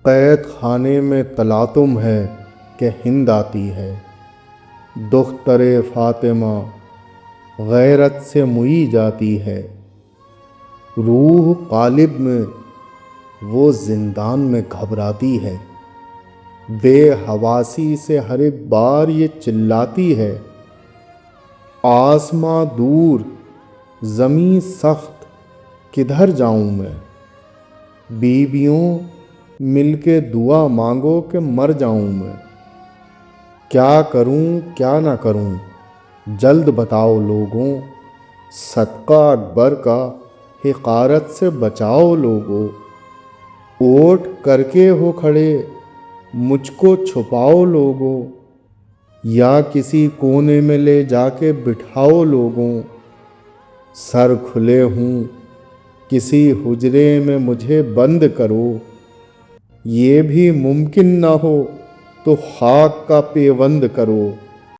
قید خانے میں تلاطم ہے کہ ہند آتی ہے، دختر فاطمہ غیرت سے موئی جاتی ہے، روح قالب میں وہ زندان میں گھبراتی ہے، بے حواسی سے ہر ایک بار یہ چلاتی ہے، آسماں دور زمیں سخت کدھر جاؤں میں، بیویوں مل کے دعا مانگو کہ مر جاؤں میں، کیا کروں کیا نہ کروں جلد بتاؤ لوگوں، صدقہ اکبر کا حقارت سے بچاؤ لوگوں، اوٹ کر کے ہو کھڑے مجھ کو چھپاؤ لوگوں، یا کسی کونے میں لے جا کے بٹھاؤ لوگوں، سر کھلے ہوں کسی حجرے میں مجھے بند کرو، یہ بھی ممکن نہ ہو تو خاک کا پیوند کرو۔